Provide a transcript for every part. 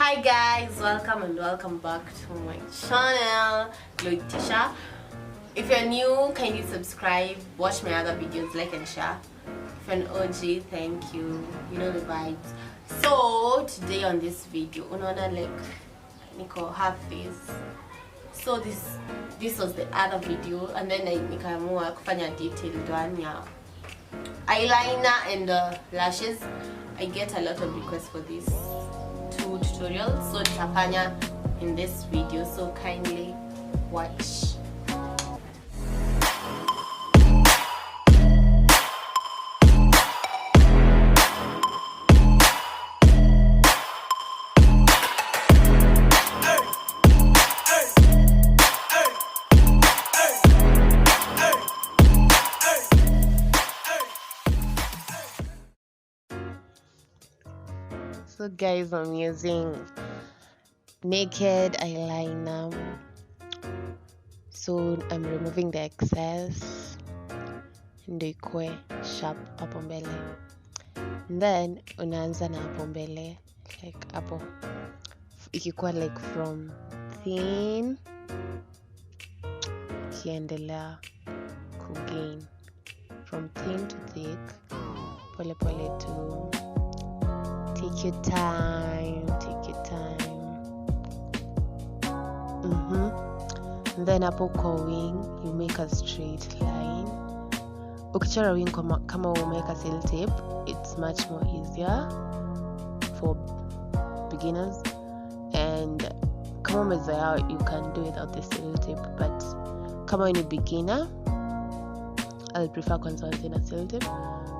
Hi guys, welcome back to my channel, Glory Tisha. If you're new, kindly subscribe, watch my other videos, like and share. If you're an OG, thank you. You know the vibes. So today on this video, unaona like niko half this. So this was the other video, and then nikaamua kufanya detailed one ya eyeliner and lashes. I get a lot of requests for these two tutorials, so nitafanya in this video, so kindly watch. So guys, I'm using naked eyeliner, so I'm removing the excess ndio ikuwe sharp hapo mbele, and then unaanza na hapo mbele, like hapo ikikuwa like from thin kiendelea kugain from thin to thick, pole pole tu. Take your time. And then hapo kwa wing, you make a straight line. Ukichora wing kama umeweka sellotape, it's much more easier for beginners. And kama umezoea, you can do it without the sellotape, but kama ni beginner, I'll prefer kwanza na sellotape.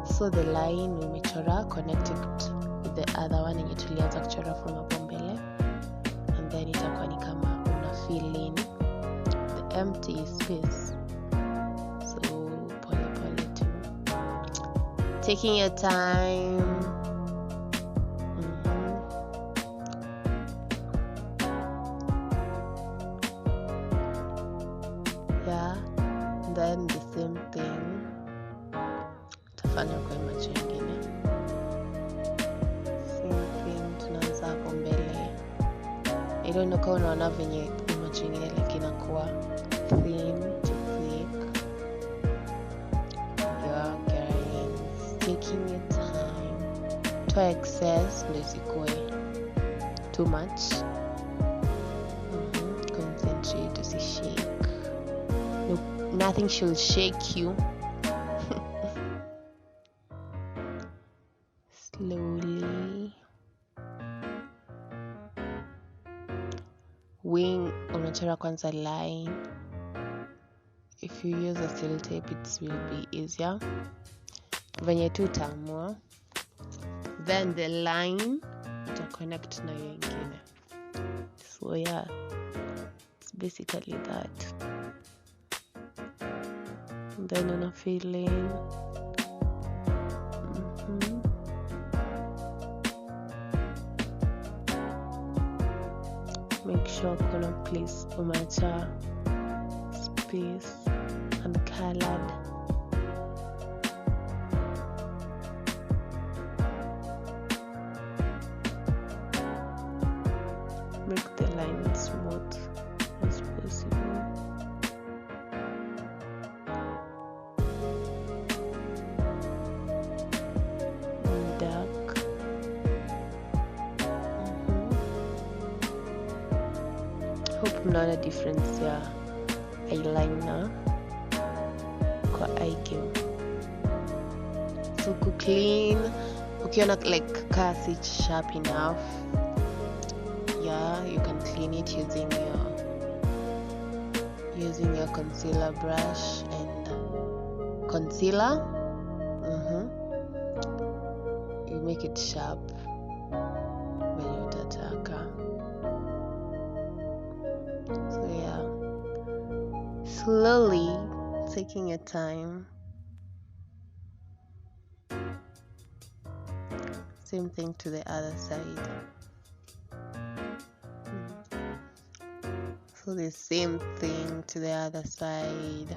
So the line umechora, connect it with the other one yenye tulianza kuchora from hapo mbele, and then itakuwa ni kama una fill in the empty space. So pole pole tu, taking your time. Yeah, and then the same thing tafanya kwa macho ingine. Hapo mbele, I don't know kama unaona venye macho ingine like inakuwa thin to thick. Yeah guys, taking your time to excess ndio isikuwe too much. Concentrate, usishake. No, nothing should shake you. Slowly. Wing unachora kwanza line. If you use a sellotape, it will be easier venye tu utaamua, then the line uta connect na hiyo ingine. So yeah, it's basically that. And then una fill in. Make sure kuna place umeacha space and colored. Make the line smooth as possible. And dark. Hope mnaona difference ya eyeliner kwa eyegel. So ku clean, ukiona like kasi sharp enough, yeah, you can clean it using your concealer brush and concealer. You make it sharp when you utataka. So yeah, slowly, taking your time. Same thing to the other side. So the same thing to the other side,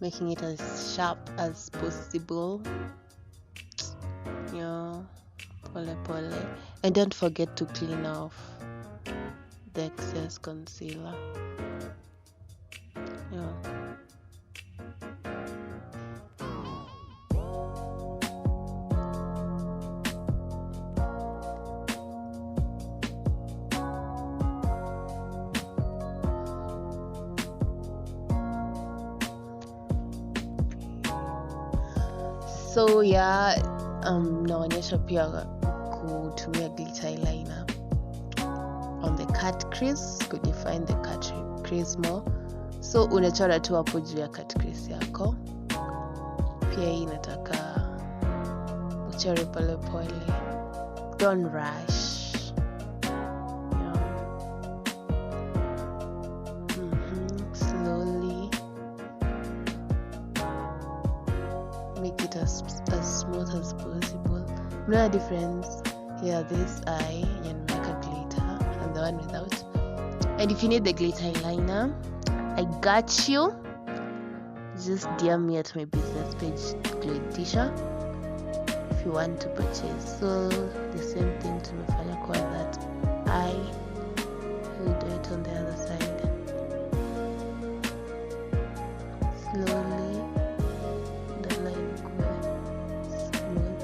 making it as sharp as possible. Yeah, pole pole. And don't forget to clean off the excess concealer. Yeah. So yeah, naonyesha pia kutumia glitter eyeliner on the cut crease, could define the cut crease more. So unachora tu hapo juu ya cut crease yako. Pia hii inataka uchore pole pole, don't rush. Slowly make it as smooth as possible. No difference here, this eye and make a glitter and the one without. And if you need the glitter eyeliner, I got you. Just DM me at my business page, Glittisha, if you want to purchase. So the same thing to mefanya kwa that eye, we'll do it on the other side. Slowly the line goes smooth.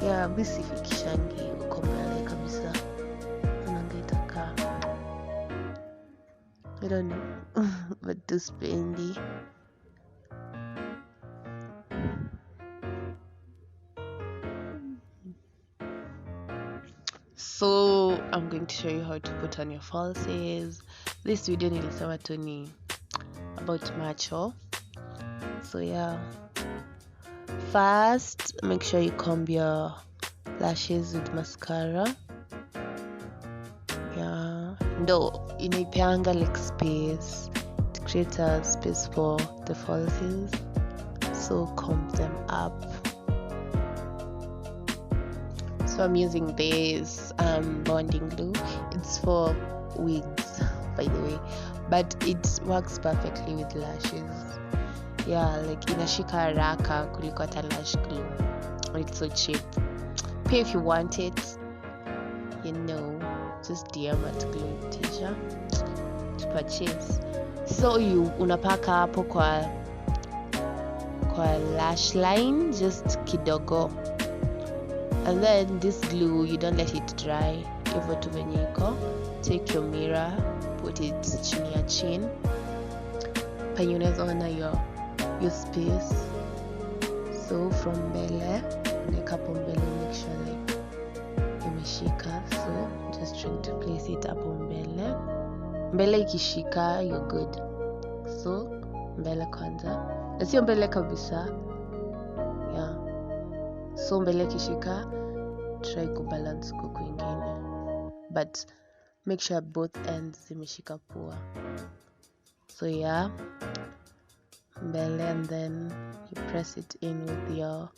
Yeah, bisifikishangi uko mbele kabisa. Anangaitaka, I don't know, but too spendy. So I'm going to show you how to put on your falsies. This video nilisema tu ni about macho. So yeah, first make sure you comb your lashes with mascara. Yeah, ndo inaipeanga like space, to create a space for the falsies. So comb them up. So I'm using this bonding glue. It's for wigs, by the way, but it works perfectly with lashes. Yeah, like inashika haraka kuliko hata lash glue. It's so cheap. Pay if you want it, you know, just DM at Glittisha to purchase. So unapaka hapo kwa lash line just kidogo. And then this glue, you don't let it dry. Hivyo tu venye iko. Take your mirror, put it chini ya chin. Penye unaweza ona your space. So from mbele, unaweka hapo mbele, make sure like imeshika. So just trying to place it hapo mbele. Mbele ikishika, you're good. So mbele kwanza. Na sio mbele kabisa. Yeah. So mbele kishika, try kubalance huko kwingine, but make sure both ends zimeshika poa. So yeah, mbele, and then you press it in with your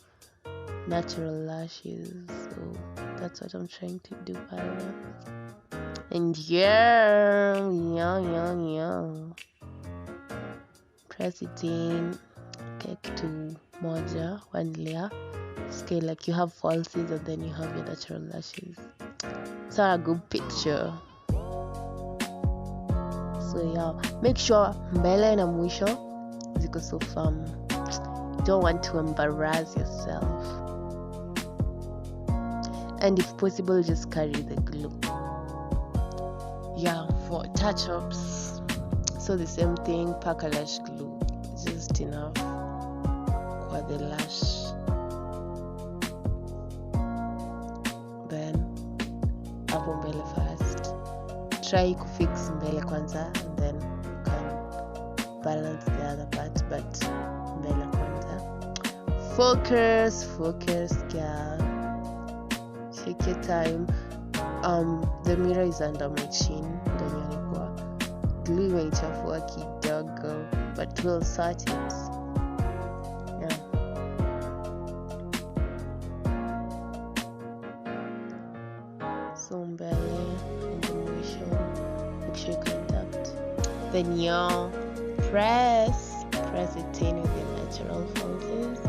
natural lashes. So that's what I'm trying to do pale. And yeah, press it in, take to moja, one layer. Scale like you have falsies and then you have your natural lashes. It's a good picture. So yeah, make sure mbele na mwisho ziko so firm. You don't want to embarrass yourself. And if possible, just carry the glue. Yeah, for touch-ups, so the same thing, pack a lash glue, just enough for the lash. Then hapo mbele first, try kufix mbele kwanza, and then you can balance the other part, but mbele kwanza. Focus girl, take your time. The mirror is under my chin, ndio nilikuwa glue imechafua kidogo, but we'll sort it. Yeah. So mbele and mwisho, make sure you contact. Then you press it in with your natural falsies.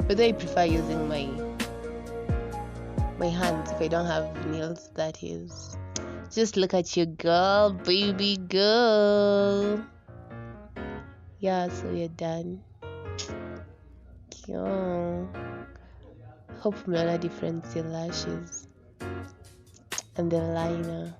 But I prefer using my hands if I don't have nails, that is. Just look at you, girl, baby girl. Yeah, so we're done. Yeah. Hope mnaona difference your lashes and the liner.